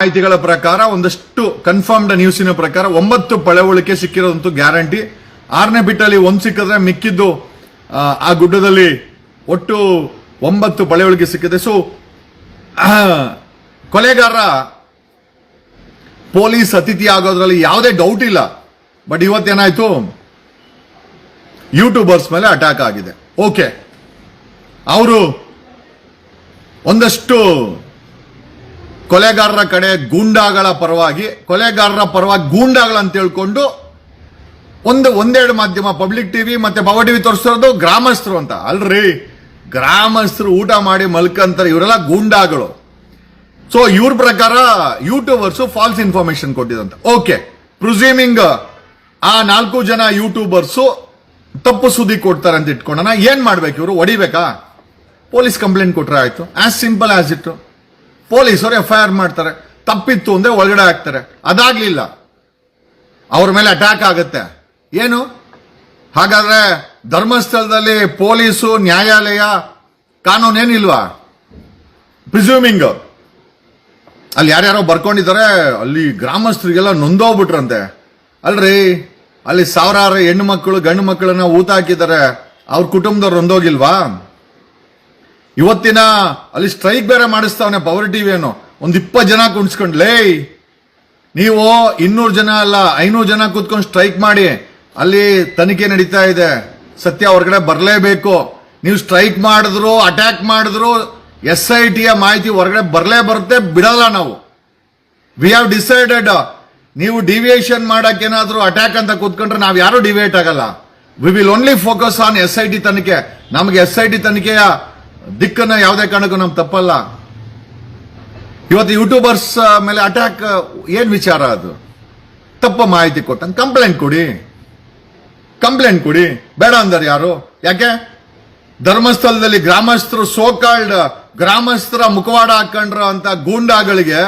ಮಾಹಿತಿಗಳ ಪ್ರಕಾರ ಒಂದಷ್ಟು ಕನ್ಫರ್ಮ್ಡ್ ನ್ಯೂಸಿನ ಪ್ರಕಾರ 9 ಪಳೆವಳಿಕೆ ಸಿಕ್ಕಿರೋದಂತೂ ಗ್ಯಾರಂಟಿ. 6ನೇ ಬಿಟ್ಟಲ್ಲಿ ಒಂದು ಸಿಕ್ಕಿದ್ರೆ ಮಿಕ್ಕಿದ್ದು ಆ ಗುಡ್ಡದಲ್ಲಿ ಒಟ್ಟು 9 ಪಳೆವಳಿಕೆ ಸಿಕ್ಕಿದೆ. ಸೊ ಕೊಲೆಗಾರ ಪೊಲೀಸ್ ಅತಿಥಿ ಆಗೋದ್ರಲ್ಲಿ ಯಾವುದೇ ಡೌಟ್ ಇಲ್ಲ. ಬಟ್ ಇವತ್ತೇನಾಯ್ತು, ಯೂಟ್ಯೂಬರ್ಸ್ ಮೇಲೆ ಅಟ್ಯಾಕ್ ಆಗಿದೆ. ಓಕೆ, ಅವರು ಒಂದಷ್ಟು ಕೊಲೆಗಾರರ ಕಡೆ ಗೂಂಡಾಗಳ ಪರವಾಗಿ ಗೂಂಡಾಗಳಂತ ಹೇಳ್ಕೊಂಡು ಒಂದೆರಡು ಮಾಧ್ಯಮ, ಪಬ್ಲಿಕ್ ಟಿವಿ ಮತ್ತೆ ಪವರ್ ಟಿವಿ ತೋರಿಸೋದು ಗ್ರಾಮಸ್ಥರು ಅಂತ. ಅಲ್ರಿ, ಗ್ರಾಮಸ್ಥರು ಊಟ ಮಾಡಿ ಮಲ್ಕಂತಾರೆ, ಇವರೆಲ್ಲ ಗೂಂಡಾಗಳು. ಸೊ ಇವ್ರ ಪ್ರಕಾರ ಯೂಟ್ಯೂಬರ್ಸ್ ಫಾಲ್ಸ್ ಇನ್ಫಾರ್ಮೇಶನ್ ಕೊಟ್ಟಿದಂತ. ಓಕೆ, ಪ್ರಿಸ್ಯೂಮಿಂಗ್ ಆ 4 ಜನ ಯೂಟ್ಯೂಬರ್ಸ್ ತಪ್ಪು ಸುದ್ದಿ ಕೊಡ್ತಾರೆ ಅಂತ ಇಟ್ಕೊಂಡನ ಏನ್ ಮಾಡ್ಬೇಕು? ಇವರು ಹೊಡಿಬೇಕಾ? ಪೊಲೀಸ್ ಕಂಪ್ಲೇಂಟ್ ಕೊಟ್ರೆ ಆಯ್ತು. As simple as it. ಪೊಲೀಸರು FIR ಮಾಡ್ತಾರೆ, ತಪ್ಪಿತ್ತು ಅಂದ್ರೆ ಒಳಗಡೆ ಹಾಕ್ತಾರೆ. ಅದಾಗ್ಲಿಲ್ಲ, ಅವ್ರ ಮೇಲೆ ಅಟ್ಯಾಕ್ ಆಗುತ್ತೆ. ಏನು ಹಾಗಾದ್ರೆ ಧರ್ಮಸ್ಥಳದಲ್ಲಿ ಪೊಲೀಸು, ನ್ಯಾಯಾಲಯ, ಕಾನೂನೇನಿಲ್ವಾ? ಪ್ರಿಸ್ಯೂಮಿಂಗ್ ಅಲ್ಲಿ ಯಾರ್ಯಾರೋ ಬರ್ಕೊಂಡಿದ್ದಾರೆ, ಅಲ್ಲಿ ಗ್ರಾಮಸ್ಥರಿಗೆಲ್ಲ ನೊಂದೋಗ್ಬಿಟ್ರಂತೆ. ಅಲ್ರಿ, ಅಲ್ಲಿ ಸಾವಿರಾರು ಹೆಣ್ಣು ಮಕ್ಕಳು ಗಂಡು ಮಕ್ಕಳನ್ನ ಊತ ಹಾಕಿದ್ದಾರೆ, ಅವ್ರ ಕುಟುಂಬದವ್ರು ನೊಂದೋಗಿಲ್ವಾ? ಇವತ್ತಿನ ಅಲ್ಲಿ ಸ್ಟ್ರೈಕ್ ಬೇರೆ ಮಾಡಿಸ್ತಾವನೆ ಪವರ್ ಟಿವಿ ಏನು. ಒಂದು 20 ಜನ ಕುಣಿಸ್ಕೊಂಡ್ಲೇ, ನೀವು 200 ಜನ ಅಲ್ಲ 500 ಜನ ಕೂತ್ಕೊಂಡು ಸ್ಟ್ರೈಕ್ ಮಾಡಿ. ಅಲ್ಲಿ ತನಿಖೆ ನಡೀತಾ ಇದೆ, ಸತ್ಯ ಹೊರಗಡೆ ಬರಲೇಬೇಕು. ನೀವು ಸ್ಟ್ರೈಕ್ ಮಾಡಿದ್ರು, ಅಟ್ಯಾಕ್ ಮಾಡಿದ್ರು, SITಯ ಮಾಹಿತಿ ಹೊರಗಡೆ ಬರುತ್ತೆ, ಬಿಡಲ್ಲ ನಾವು. We have decided. ನೀವು ಡಿವಿಯೇಷನ್ ಮಾಡಕ್ಕೇನಾದ್ರೂ ಅಟ್ಯಾಕ್ ಅಂತ ಕೂತ್ಕೊಂಡ್ರೆ ನಾವು ಯಾರು ಡಿವಿಯೇಟ್ ಆಗಲ್ಲ. We will only focus on SIT ತನಿಖೆ. ನಮಗೆ SIT ತನಿಖೆಯ ದಿಕ್ಕನ್ನ ಯಾವುದೇ ಕಾರಣಕ್ಕೂ ನಮ್ಗೆ ತಪ್ಪಲ್ಲ. ಇವತ್ತು ಯೂಟ್ಯೂಬರ್ಸ್ ಮೇಲೆ ಅಟ್ಯಾಕ್ ಏನ್ ವಿಚಾರ? ಅದು ತಪ್ಪ ಮಾಹಿತಿ ಕೊಟ್ಟಂಗೆ ಕಂಪ್ಲೇಂಟ್ ಕೊಡಿ. ಬೇಡ ಅಂದಾರೆ ಯಾರು? ಯಾಕೆ? ಧರ್ಮಸ್ಥಳದಲ್ಲಿ ಗ್ರಾಮಸ್ಥರು, ಸೋಕಾಲ್ಡ್ ಗ್ರಾಮಸ್ಥರ ಮುಖವಾಡ ಹಾಕೊಂಡ್ರ ಅಂತ ಗೂಂಡಾಗಳಿಗೆ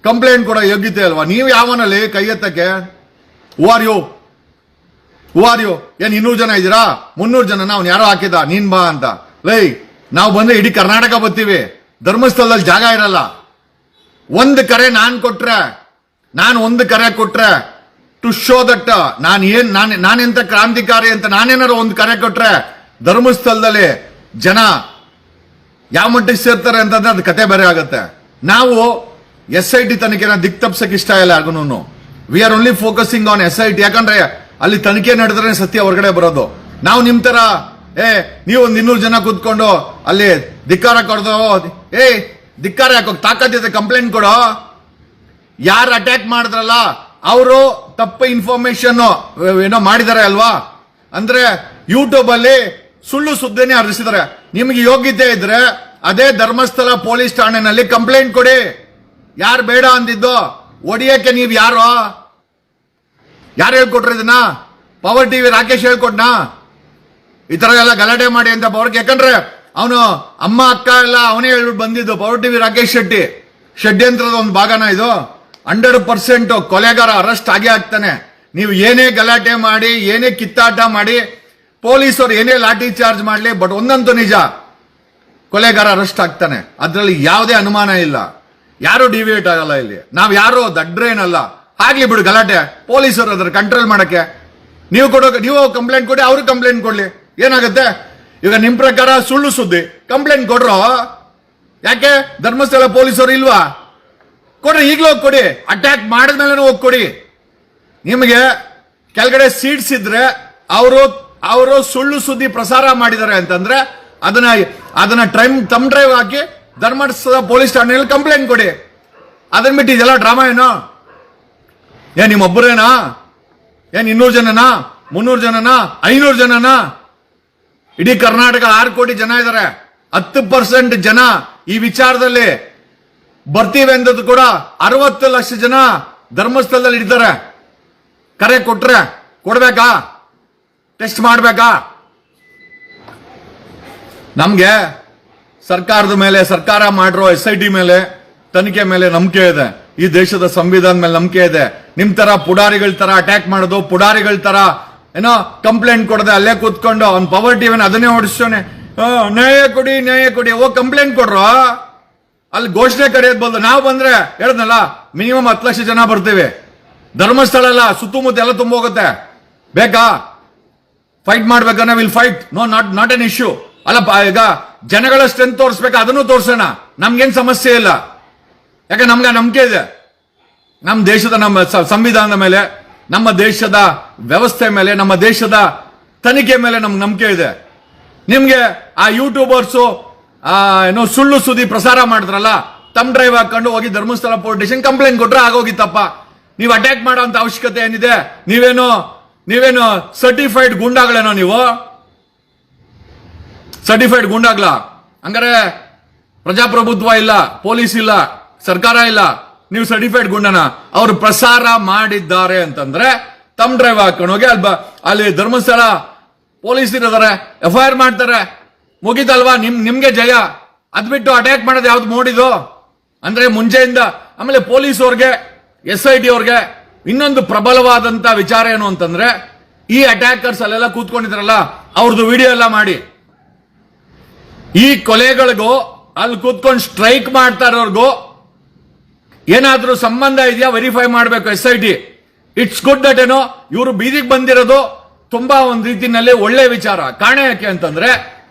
ಕಂಪ್ಲೇಂಟ್ ಕೊಡೋ ಯೋಗ್ಯತೆ ಅಲ್ವಾ? ನೀವು ಯಾವನಲ್ಲಿ ಕೈ ಎತ್ತಕ್ಕೆ? Who are you? ಏನ್ 200 ಜನ ಇದ್ದೀರಾ? 300 ಜನ ಅವ್ನು ಯಾರೋ ಹಾಕಿದ, ನೀನ್ ಬಾ ಅಂತ. ಲೈ, ನಾವು ಬಂದ್ರೆ ಇಡೀ ಕರ್ನಾಟಕ ಬರ್ತೀವಿ. ಧರ್ಮಸ್ಥಳದಲ್ಲಿ ಜಾಗ ಇರಲ್ಲ. ಒಂದು ಕರೆ ಕೊಟ್ರೆ ಟು ಶೋ ದಟ್ ನಾನೆಂತ ಕ್ರಾಂತಿಕಾರಿ ಅಂತ ನಾನೇನಾರು ಒಂದು ಕರೆ ಕೊಟ್ರೆ ಧರ್ಮಸ್ಥಳದಲ್ಲಿ ಜನ ಯಾವ ಮಟ್ಟಿಗೆ ಸೇರ್ತಾರೆ ಅಂತಂದ್ರೆ ಅದು ಕತೆ ಬೇರೆ ಆಗುತ್ತೆ. ನಾವು SIT ತನಿಖೆನ ದಿಕ್ ತಪ್ಸಕ್ ಇಷ್ಟ ಇಲ್ಲ ಯಾರಿಗೂ. We are only focusing on SIT. ಯಾಕಂದ್ರೆ ಅಲ್ಲಿ ತನಿಖೆ ನಡೆದ್ರೆ ಸತ್ಯ ಹೊರಗಡೆ ಬರೋದು. ನಾವು ನಿಮ್ ತರ ನೀವು ಒಂದು 200 ಜನ ಕೂತ್ಕೊಂಡು ಅಲ್ಲಿ ಧಿಕ್ಕಾರ ಕೊಡ್ದು, ಧಿಕ್ಕಾರ ಯಾಕೋ ತಾಕತ್ತಿದೆ ಕಂಪ್ಲೇಂಟ್ ಕೊಡೋ. ಯಾರು ಅಟ್ಯಾಕ್ ಮಾಡಿದ್ರಲ್ಲ ಅವರು ತಪ್ಪು ಇನ್ಫಾರ್ಮೇಶನ್ ಏನೋ ಮಾಡಿದಾರೆ ಅಲ್ವಾ? ಅಂದ್ರೆ ಯೂಟ್ಯೂಬ್ ಅಲ್ಲಿ ಸುಳ್ಳು ಸುದ್ದಿನೇ ಹರಿಸಿದ್ದಾರೆ. ನಿಮ್ಗೆ ಯೋಗ್ಯತೆ ಇದ್ರೆ ಅದೇ ಧರ್ಮಸ್ಥಳ ಪೊಲೀಸ್ ಠಾಣೆನಲ್ಲಿ ಕಂಪ್ಲೇಂಟ್ ಕೊಡಿ. ಯಾರು ಬೇಡ ಅಂದಿದ್ದು ಒಡಿಯಕ್ಕೆ ನೀವು ಯಾರು ಹೇಳ್ಕೊಟ್ರಿ ಇದನ್ನ? ಪವರ್ ಟಿವಿ ರಾಕೇಶ್ ಹೇಳ್ಕೊಟ್ನಾ ಈ ತರ ಎಲ್ಲ ಗಲಾಟೆ ಮಾಡಿ ಅಂತ ಪವರ್? ಯಾಕಂದ್ರೆ ಅವನು ಅಮ್ಮ ಅಕ್ಕ ಎಲ್ಲ ಅವನೇ ಹೇಳ್ಬಿಟ್ಟು ಬಂದಿದ್ದು. ಪವರ್ ಟಿವಿ ರಾಕೇಶ್ ಶೆಟ್ಟಿ ಷಡ್ಯಂತ್ರದ ಒಂದು ಭಾಗನ ಇದು. 100% ಕೊಲೆಗಾರ ಅರೆಸ್ಟ್ ಆಗೇ ಆಗ್ತಾನೆ. ನೀವು ಏನೇ ಗಲಾಟೆ ಮಾಡಿ, ಏನೇ ಕಿತ್ತಾಟ ಮಾಡಿ, ಪೊಲೀಸರು ಏನೇ ಲಾಠಿ ಚಾರ್ಜ್ ಮಾಡಲಿ, ಬಟ್ ಒಂದಂತೂ ನಿಜ, ಕೊಲೆಗಾರ ಅರೆಸ್ಟ್ ಆಗ್ತಾನೆ. ಅದ್ರಲ್ಲಿ ಯಾವುದೇ ಅನುಮಾನ ಇಲ್ಲ. ಯಾರು ಡಿವಿಯೇಟ್ ಆಗಲ್ಲ ಇಲ್ಲಿ. ನಾವ್ ಯಾರು ದಡ್ರೇನಲ್ಲ. ಆಗ್ಲಿ ಬಿಡು ಗಲಾಟೆ, ಪೊಲೀಸರು ಅದ್ರ ಕಂಟ್ರೋಲ್ ಮಾಡಕ್ಕೆ. ನೀವು ಕಂಪ್ಲೇಂಟ್ ಕೊಡಿ, ಅವ್ರು ಕಂಪ್ಲೇಂಟ್ ಕೊಡ್ಲಿ, ಏನಾಗುತ್ತೆ? ಈಗ ನಿಮ್ ಪ್ರಕಾರ ಸುಳ್ಳು ಸುದ್ದಿ ಕಂಪ್ಲೇಂಟ್ ಕೊಡ್ರೋ? ಯಾಕೆ ಧರ್ಮಸ್ಥಳ ಪೊಲೀಸರು ಇಲ್ವಾ? ಕೊಡ್ರಿ, ಈಗಲೂ ಹೋಗಿ ಕೊಡಿ. ಅಟ್ಯಾಕ್ ಮಾಡಿದ್ಮೇಲೆ ಹೋಗಿ ಕೊಡಿ. ನಿಮಗೆ ಕೆಳಗಡೆ ಸೀಟ್ಸ್ ಇದ್ರೆ ಅವರು ಸುಳ್ಳು ಸುದ್ದಿ ಪ್ರಸಾರ ಮಾಡಿದ್ದಾರೆ ಅಂತಂದ್ರೆ ಅದನ್ನ ತಮ್ ಡ್ರೈವ್ ಹಾಕಿ ಧರ್ಮಸ್ಥಳ ಪೊಲೀಸ್ ಠಾಣೆಯಲ್ಲಿ ಕಂಪ್ಲೇಂಟ್ ಕೊಡಿ. ಅದನ್ನ ಬಿಟ್ಟು ಇದೆಲ್ಲ ಡ್ರಾಮಾ ಏನೋ? ನಿಮ್ಮೊಬ್ಬರೇನಾ? 200 ಜನನಾ? 300 ಜನನಾ? 500 ಜನನಾ? ಇಡೀ ಕರ್ನಾಟಕ 6 ಕೋಟಿ ಜನ ಇದ್ದಾರೆ. 10% ಜನ ಈ ವಿಚಾರದಲ್ಲಿ ಬರ್ತೀವಿ ಅಂದದ್ದು ಕೂಡ 60 ಲಕ್ಷ ಜನ ಧರ್ಮಸ್ಥಳದಲ್ಲಿ ಇದ್ದಾರೆ. ಕರೆ ಕೊಡ್ಬೇಕಾ? ಟೆಸ್ಟ್ ಮಾಡ್ಬೇಕಾ? ನಮ್ಗೆ ಸರ್ಕಾರದ ಮೇಲೆ, ಸರ್ಕಾರ ಮಾಡಿರೋ SIT ಮೇಲೆ, ತನಿಖೆ ಮೇಲೆ ನಂಬಿಕೆ ಇದೆ. ಈ ದೇಶದ ಸಂವಿಧಾನ ಮೇಲೆ ನಂಬಿಕೆ ಇದೆ. ನಿಮ್ ತರ ಪುಡಾರಿಗಳ ತರ ಅಟ್ಯಾಕ್ ಮಾಡೋದು, ಪುಡಾರಿಗಳ ತರ ಏನೋ ಕಂಪ್ಲೇಂಟ್ ಕೊಡದೆ ಅಲ್ಲೇ ಕೂತ್ಕೊಂಡು ಅವ್ನ ಪವರ್ ಟಿವಿನ ಅದನ್ನೇ ಓಡಿಸ್ತಾನೆ. ನ್ಯಾಯ ಕೊಡಿ ಹೋಗಿ ಕಂಪ್ಲೇಂಟ್ ಕೊಡ್ರೋ. ಅಲ್ಲಿ ಘೋಷಣೆ ಕರೆಯೋದು ಬದಲು ನಾವು ಬಂದ್ರೆ ಹೇಳಿದ್ನಲ್ಲ ಮಿನಿಮಮ್ 10 ಲಕ್ಷ ಜನ ಬರ್ತೀವಿ. ಧರ್ಮಸ್ಥಳ ಎಲ್ಲ ಸುತ್ತಮುತ್ತ ಎಲ್ಲ ತುಂಬ ಹೋಗುತ್ತೆ. ಬೇಕಾ ಫೈಟ್ ಮಾಡ್ಬೇಕನ್ನ will fight. No not an issue. ಅಲ್ಲಪ್ಪ ಈಗ ಜನಗಳ ಸ್ಟ್ರೆಂತ್ ತೋರಿಸ್ಬೇಕು, ಅದನ್ನು ತೋರ್ಸೋಣ. ನಮ್ಗೇನ್ ಸಮಸ್ಯೆ ಇಲ್ಲ. ಯಾಕೆ ನಮ್ಗೆ ನಂಬಿಕೆ ಇದೆ ನಮ್ಮ ದೇಶದ, ನಮ್ಮ ಸಂವಿಧಾನದ ಮೇಲೆ, ನಮ್ಮ ದೇಶದ ವ್ಯವಸ್ಥೆ ಮೇಲೆ, ನಮ್ಮ ದೇಶದ ತನಿಖೆ ಮೇಲೆ ನಮ್ಗೆ ನಂಬಿಕೆ ಇದೆ. ನಿಮ್ಗೆ ಆ ಯೂಟ್ಯೂಬರ್ಸು ಏನೋ ಸುಳ್ಳು ಸುದ್ದಿ ಪ್ರಸಾರ ಮಾಡಿದ್ರಲ್ಲ, ತಮ್ ಡ್ರೈವ್ ಹಾಕೊಂಡು ಹೋಗಿ ಧರ್ಮಸ್ಥಳ ಪೊಲೀಸ್ ಸ್ಟೇಷನ್ ಕಂಪ್ಲೇಂಟ್ ಕೊಟ್ರೆ ಆಗೋಗಿತ್ತಪ್ಪ. ನೀವು ಅಟ್ಯಾಕ್ ಮಾಡೋ ಅಂತ ಅವಶ್ಯಕತೆ ಏನಿದೆ? ನೀವೇನು ಸರ್ಟಿಫೈಡ್ ಗುಂಡಾಗಳೇನೋ? ನೀವು ಸರ್ಟಿಫೈಡ್ ಗುಂಡಾಗ್ಲ? ಹಂಗಾರೆ ಪ್ರಜಾಪ್ರಭುತ್ವ ಇಲ್ಲ, ಪೊಲೀಸ್ ಇಲ್ಲ, ಸರ್ಕಾರ ಇಲ್ಲ, ನೀವು ಸರ್ಟಿಫೈಡ್ ಗುಂಡನ? ಅವರು ಪ್ರಸಾರ ಮಾಡಿದ್ದಾರೆ ಅಂತಂದ್ರೆ ತಮ್ ಡ್ರೈವ್ ಹಾಕೊಂಡು ಹೋಗಿ ಅಲ್ಲಿ ಧರ್ಮಸ್ಥಳ ಪೊಲೀಸ್ ಇದ್ದಾರೆ, FIR ಮಾಡ್ತಾರೆ, ಮುಗಿತಲ್ವಾ? ನಿಮ್ಗೆ ಜಯ. ಅದ್ಬಿಟ್ಟು ಅಟ್ಯಾಕ್ ಮಾಡೋದು ಯಾವ್ದು ನೋಡಿದು ಅಂದ್ರೆ ಮುಂಚೆಯಿಂದ. ಆಮೇಲೆ ಪೊಲೀಸ್ ಅವ್ರಿಗೆ, SIT ಅವ್ರಿಗೆ ಇನ್ನೊಂದು ಪ್ರಬಲವಾದಂತ ವಿಚಾರ ಏನು ಅಂತಂದ್ರೆ, ಈ ಅಟ್ಯಾಕರ್ಸ್ ಅಲ್ಲೆಲ್ಲ ಕೂತ್ಕೊಂಡಿದ್ರಲ್ಲ, ಅವ್ರದ್ದು ವಿಡಿಯೋ ಎಲ್ಲ ಮಾಡಿ ಈ ಕೊಲೆಗಳಿಗೂ ಅಲ್ಲಿ ಕೂತ್ಕೊಂಡು ಸ್ಟ್ರೈಕ್ ಮಾಡ್ತಾ ಇರೋರ್ಗೂ ಏನಾದ್ರೂ ಸಂಬಂಧ ಇದೆಯಾ ವೆರಿಫೈ ಮಾಡಬೇಕು SIT. ಇಟ್ಸ್ ಗುಡ್ ದಟ್ ಏನೋ ಇವರು ಬೀದಿಗೆ ಬಂದಿರೋದು ತುಂಬಾ ಒಂದು ರೀತಿಯಲ್ಲಿ ಒಳ್ಳೆ ವಿಚಾರ. ಕಾರಣ ಯಾಕೆ ಅಂತಂದ್ರೆ,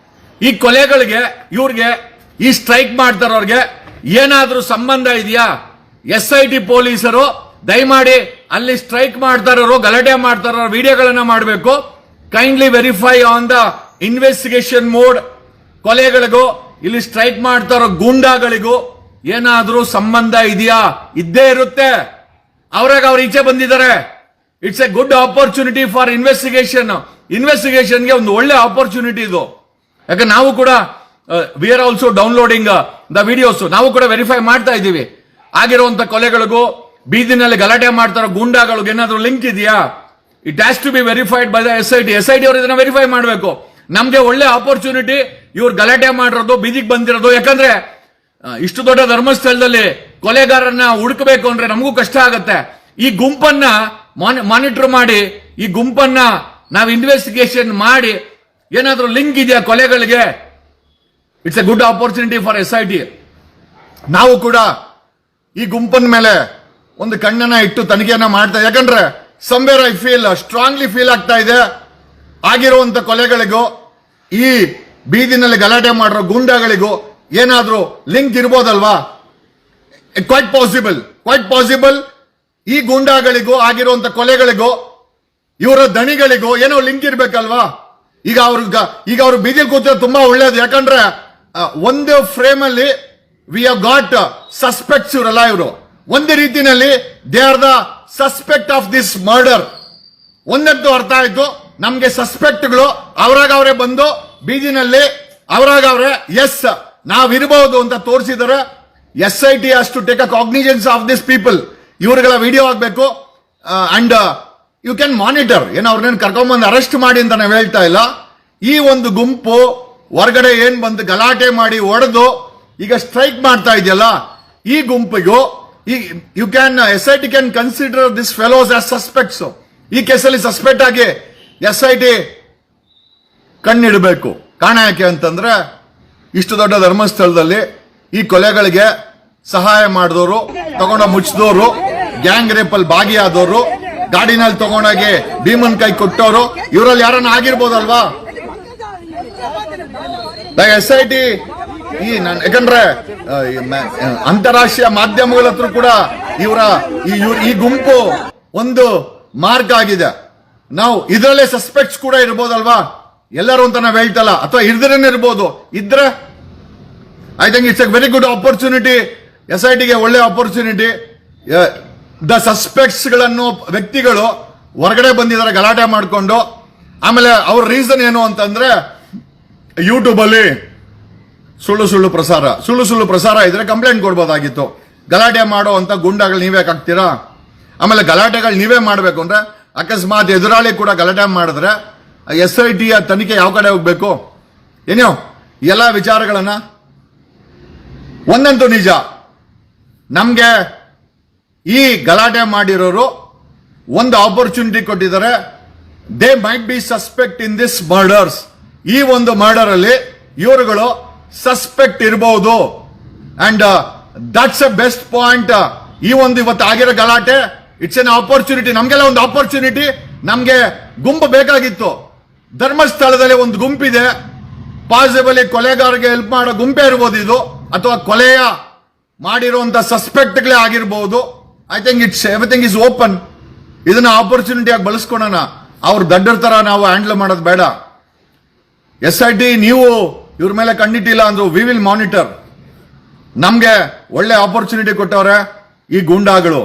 ಈ ಕೊಲೆಗಳಿಗೆ, ಇವ್ರಿಗೆ, ಈ ಸ್ಟ್ರೈಕ್ ಮಾಡ್ತಾರೋರ್ಗೆ ಏನಾದ್ರೂ ಸಂಬಂಧ ಇದೆಯಾ? SIT ಪೊಲೀಸರು ದಯಮಾಡಿ ಅಲ್ಲಿ ಸ್ಟ್ರೈಕ್ ಮಾಡ್ತಾ ಇರೋರು, ಗಲಾಟೆ ಮಾಡ್ತಾ ಇರೋ ವಿಡಿಯೋಗಳನ್ನ ಮಾಡಬೇಕು. Kindly verify on the investigation mode. ಕೊಲೆಗಳಿಗೂ ಇಲ್ಲಿ ಸ್ಟ್ರೈಕ್ ಮಾಡ್ತಾ ಇರೋ ಗೂಂಡಾಗಳಿಗೂ ಏನಾದ್ರೂ ಸಂಬಂಧ ಇದೆಯಾ? ಇದ್ದೇ ಇರುತ್ತೆ. ಅವ್ರಾಗ ಅವ್ರು ಈಚೆ ಬಂದಿದ್ದಾರೆ. It's a good opportunity for ಇನ್ವೆಸ್ಟಿಗೇಷನ್ಗೆ ಒಂದು ಒಳ್ಳೆ ಆಪರ್ಚುನಿಟಿ ಇದು. ಯಾಕೆ ನಾವು ಕೂಡ we are also downloading the videos. ನಾವು ಕೂಡ ವೆರಿಫೈ ಮಾಡ್ತಾ ಇದ್ದೀವಿ. ಆಗಿರುವಂತ ಕೊಲೆಗಳಿಗೂ, ಬೀದಿನಲ್ಲಿ ಗಲಾಟೆ ಮಾಡ್ತಾರೋ ಗೂಂಡಾಗಳಿಗೂ ಏನಾದ್ರೂ ಲಿಂಕ್ ಇದೆಯಾ? It has to be verified by the SIT ಅವರು ಇದನ್ನ ವೆರಿಫೈ ಮಾಡಬೇಕು. ನಮ್ಗೆ ಒಳ್ಳೆ ಆಪರ್ಚುನಿಟಿ ಇವ್ರು ಗಲಾಟೆ ಮಾಡಿರೋದು, ಬೀದಿಗೆ ಬಂದಿರೋದು. ಯಾಕಂದ್ರೆ ಇಷ್ಟು ದೊಡ್ಡ ಧರ್ಮಸ್ಥಳದಲ್ಲಿ ಕೊಲೆಗಾರನ್ನ ಹುಡುಕಬೇಕು ಅಂದ್ರೆ ನಮಗೂ ಕಷ್ಟ ಆಗತ್ತೆ. ಈ ಗುಂಪನ್ನ ಮಾನಿಟರ್ ಮಾಡಿ, ಈ ಗುಂಪನ್ನ ನಾವು ಇನ್ವೆಸ್ಟಿಗೇಷನ್ ಮಾಡಿ ಏನಾದ್ರೂ ಲಿಂಕ್ ಇದೆಯಾ ಕೊಲೆಗಳಿಗೆ? It's a good opportunity for SIT. ನಾವು ಕೂಡ ಈ ಗುಂಪನ ಮೇಲೆ ಒಂದು ಕಣ್ಣನ್ನ ಇಟ್ಟು ತನಿಖೆಯನ್ನ ಮಾಡ್ತಾ, ಯಾಕಂದ್ರೆ somewhere I feel strongly feel ಆಗ್ತಾ ಇದೆ, ಆಗಿರುವಂತ ಕೊಲೆಗಳಿಗೂ ಈ ಬೀದಿನಲ್ಲಿ ಗಲಾಟೆ ಮಾಡಿರೋ ಗೂಂಡಾಗಳಿಗೂ ಏನಾದ್ರೂ ಲಿಂಕ್ ಇರ್ಬೋದಲ್ವಾ? Quite possible. ಈ ಗೂಂಡಾಗಳಿಗೂ ಆಗಿರುವಂತ ಕೊಲೆಗಳಿಗೂ ಇವರ ದಣಿಗಳಿಗೂ ಏನೋ ಲಿಂಕ್ ಇರ್ಬೇಕಲ್ವಾ? ಈಗ ಅವರು ಬೀದಿಯಲ್ಲಿ ಕೂತಿರೋದು ತುಂಬಾ ಒಳ್ಳೇದು. ಯಾಕಂದ್ರೆ ಒಂದು ಫ್ರೇಮ್ ಅಲ್ಲಿ ವಿ ಹ್ಯಾವ್ ಗಾಟ್ ಸಸ್ಪೆಕ್ಟ್ಸ್. ಇವರಲ್ಲ, ಇವರು ಒಂದು ರೀತಿಯಲ್ಲಿ they are the suspect of this murder. ಒಂದಂತೂ ಅರ್ಥ ಆಯ್ತು, ನಮ್ಗೆ ಸಸ್ಪೆಕ್ಟ್ಗಳು ಅವರಾಗ ಅವರೇ ಬಂದು ಬೀದಿನಲ್ಲಿ ಅವರಾಗ ಅವರೇ ಎಸ್ ನಾವಿರಬಹುದು ಅಂತ ತೋರಿಸಿದರೆ SIT has to take a cognizance of this people. ಇವರುಗಳ ವಿಡಿಯೋ ಆಗಬೇಕು ಅಂಡ್ ಯು ಕ್ಯಾನ್ ಮಾನಿಟರ್. ಏನೋ ಅವ್ರನ್ನೇನು ಕರ್ಕೊಂಡ್ಬಂದು ಅರೆಸ್ಟ್ ಮಾಡಿ ಅಂತ ನಾವು ಹೇಳ್ತಾ ಇಲ್ಲ. ಈ ಒಂದು ಗುಂಪು ಹೊರಗಡೆ ಏನ್ ಬಂದು ಗಲಾಟೆ ಮಾಡಿ ಹೊಡೆದು ಈಗ ಸ್ಟ್ರೈಕ್ ಮಾಡ್ತಾ ಇದೆಯಲ್ಲ, ಈ ಗುಂಪಿಗೂ you can SIT can consider this fellows as suspects. ಈ ಕೇಸಲ್ಲಿ ಸಸ್ಪೆಕ್ಟ್ ಆಗಿ SIT ಕಣ್ಣಿಡಬೇಕು. ಕಾರಣ ಯಾಕೆ ಅಂತಂದ್ರೆ, ಇಷ್ಟು ದೊಡ್ಡ ಧರ್ಮಸ್ಥಳದಲ್ಲಿ ಈ ಕೊಲೆಗಳಿಗೆ ಸಹಾಯ ಮಾಡಿದವರು, ತಗೊಂಡ ಮುಚ್ಚಿದವರು, ಗ್ಯಾಂಗ್ ರೇಪ್ ಅಲ್ಲಿ ಭಾಗಿಯಾದವರು, ಗಾಡಿನಲ್ಲಿ ತಗೊಂಡೋಗಿ ಭೀಮನ್ ಕೈ ಕೊಟ್ಟವರು, ಇವರಲ್ಲಿ ಯಾರನ್ನ ಆಗಿರ್ಬೋದಲ್ವಾ? SIT ಯಾಕಂದ್ರೆ ಅಂತಾರಾಷ್ಟ್ರೀಯ ಮಾಧ್ಯಮಗಳ ಹತ್ರ ಕೂಡ ಈ ಗುಂಪು ಒಂದು ಮಾರ್ಕ್ ಆಗಿದೆ. ನಾವು ಇದರಲ್ಲೇ ಸಸ್ಪೆಕ್ಟ್ಸ್ ಕೂಡ ಇರ್ಬೋದಲ್ವಾ? ಎಲ್ಲರೂ ಅಂತ ನಾವು ಹೇಳ್ತಲ್ಲ, ಅಥವಾ ಇರ್ದ್ರೇನೆ ಇರ್ಬೋದು. ಇದ್ರೆ I think it's a very good opportunity. SITಗೆ ಒಳ್ಳೆ ಆಪರ್ಚುನಿಟಿ. ದ ಸಸ್ಪೆಕ್ಟ್ಸ್ ಗಳನ್ನು ವ್ಯಕ್ತಿಗಳು ಹೊರಗಡೆ ಬಂದಿದ್ದಾರೆ ಗಲಾಟೆ ಮಾಡಿಕೊಂಡು. ಆಮೇಲೆ ಅವ್ರ ರೀಸನ್ ಏನು ಅಂತಂದ್ರೆ, ಯೂಟ್ಯೂಬ್ ಅಲ್ಲಿ ಸುಳ್ಳು ಪ್ರಸಾರ ಇದ್ರೆ ಕಂಪ್ಲೇಂಟ್ ಕೊಡ್ಬೋದಾಗಿತ್ತು. ಗಲಾಟೆ ಮಾಡೋ ಅಂತ ಗುಂಡಾಗಳು ನೀವೇ ಹಾಕ್ತೀರಾ? ಆಮೇಲೆ ಗಲಾಟೆಗಳು ನೀವೇ ಮಾಡಬೇಕು ಅಂದ್ರೆ, ಅಕಸ್ಮಾತ್ ಎದುರಾಳಿ ಕೂಡ ಗಲಾಟೆ ಮಾಡಿದ್ರೆ SITಯ ತನಿಖೆ ಯಾವ ಕಡೆ ಹೋಗ್ಬೇಕು? ಏನೋ ಎಲ್ಲ ವಿಚಾರಗಳನ್ನ ಒಂದಂತೂ ನಿಜ, ನಮ್ಗೆ ಈ ಗಲಾಟೆ ಮಾಡಿರೋರು ಒಂದು ಆಪರ್ಚುನಿಟಿ ಕೊಟ್ಟಿದ್ದಾರೆ. They might be suspect in this murders. ಈ ಒಂದು ಮರ್ಡರ್ ಅಲ್ಲಿ ಇವರುಗಳು ಸಸ್ಪೆಕ್ಟ್ ಇರಬಹುದು. And that's A best point. ಈ ಒಂದು ಇವತ್ತು ಆಗಿರೋ ಗಲಾಟೆ ಇಟ್ಸ್ ಎನ್ ಆಪರ್ಚುನಿಟಿ, ನಮ್ಗೆಲ್ಲ ಒಂದು ಆಪರ್ಚುನಿಟಿ. ನಮ್ಗೆ ಗುಂಪು ಬೇಕಾಗಿತ್ತು. ಧರ್ಮಸ್ಥಳದಲ್ಲಿ ಒಂದು ಗುಂಪಿದೆ, ಪಾಸಿಬಲಿ ಕೊಲೆಗಾರರಿಗೆ ಹೆಲ್ಪ್ ಮಾಡೋ ಗುಂಪೇ ಇರ್ಬೋದು ಇದು, ಅಥವಾ ಕೊಲೆಯ ಮಾಡಿರುವಂತ ಸಸ್ಪೆಕ್ಟ್ಗಳೇ ಆಗಿರ್ಬೋದು. I think it's everything is open. ಇದನ್ನ ಆಪರ್ಚುನಿಟಿಯಾಗಿ ಬಳಸ್ಕೊಳೋಣ. ಅವ್ರ ದಡ್ಡರ ತರ ನಾವು ಹ್ಯಾಂಡಲ್ ಮಾಡೋದು ಬೇಡ. SIT ನೀವು ಇವ್ರ ಮೇಲೆ ಕಣ್ಣಿಟ್ಟಿಲ್ಲ ಅಂದ್ರು ವಿ ವಿಲ್ ಮಾನಿಟರ್. ನಮ್ಗೆ ಒಳ್ಳೆ ಆಪರ್ಚುನಿಟಿ ಕೊಟ್ಟವ್ರೆ ಈ ಗೂಂಡಾಗಳು.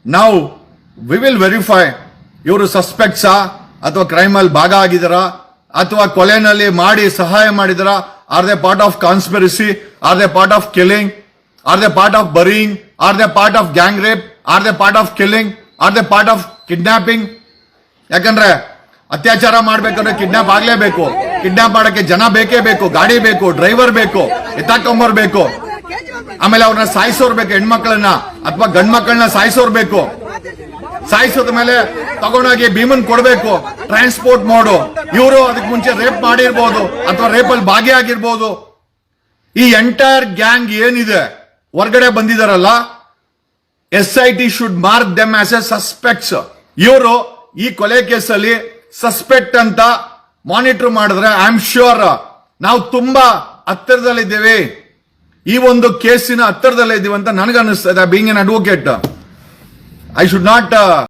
ನಾವು ವಿ ವಿಲ್ ವೆರಿಫೈ ಇವರು ಸಸ್ಪೆಕ್ಟ್ಸಾ ಅಥವಾ ಕ್ರೈಮ್ ಅಲ್ಲಿ ಭಾಗ ಆಗಿದಾರಾ ಅಥವಾ ಕೊಲೆನಲ್ಲಿ ಮಾಡಿ ಸಹಾಯ ಮಾಡಿದಾರಾ? Are they part of conspiracy? Are they part of killing? Are they part of burying? Are they part of gang rape? Are they part of killing? Are they part of kidnapping? ಯಾಕಂದ್ರೆ ಅತ್ಯಾಚಾರ ಮಾಡ್ಬೇಕಂದ್ರೆ kidnap ಆಗ್ಲೇಬೇಕು. Kidnap ಮಾಡಕ್ಕೆ ಜನ ಬೇಕೇ ಬೇಕು, ಗಾಡಿ ಬೇಕು, driver ಬೇಕು, ಎತ್ತಾಕೊಂಬರ್ ಬೇಕು. ಆಮೇಲೆ ಅವ್ರನ್ನ ಸಾಯಿಸೋರ್ ಬೇಕು, ಹೆಣ್ಮಕ್ಳನ್ನ ಅಥವಾ ಗಂಡ್ ಮಕ್ಕಳನ್ನ ಸಾಯಿಸೋರ್ ಬೇಕು. ಸಾಯಿಸೋದ ಮೇಲೆ ತಗೊಂಡೋಗಿ ಭೀಮನ್ ಕೊಡ್ಬೇಕು, ಟ್ರಾನ್ಸ್ಪೋರ್ಟ್ ಮಾಡು. ಇವರು ಅದಕ್ಕೆ ಮುಂಚೆ ರೇಪ್ ಮಾಡಿರ್ಬೋದು ಅಥವಾ ರೇಪ್ ಅಲ್ಲಿ ಭಾಗಿಯಾಗಿರ್ಬೋದು. ಈ ಎಂಟೈರ್ ಗ್ಯಾಂಗ್ ಏನಿದೆ ಹೊರಗಡೆ ಬಂದಿದಾರಲ್ಲ, SIT should mark them as A suspects. ಇವರು ಈ ಕೊಲೆ ಕೇಸಲ್ಲಿ ಸಸ್ಪೆಕ್ಟ್ ಅಂತ ಮಾನಿಟರ್ ಮಾಡಿದ್ರೆ ಐ ಆಮ್ ಶ್ಯೂರ್ ನಾವು ತುಂಬಾ ಹತ್ತಿರದಲ್ಲಿದ್ದೇವೆ, ಈ ಒಂದು ಕೇಸಿನ ಹತ್ತಿರದಲ್ಲೇ ಇದ್ದೀವಿ ಅಂತ ನನಗನ್ನಿಸ್ತದೆ. Being an advocate, I should not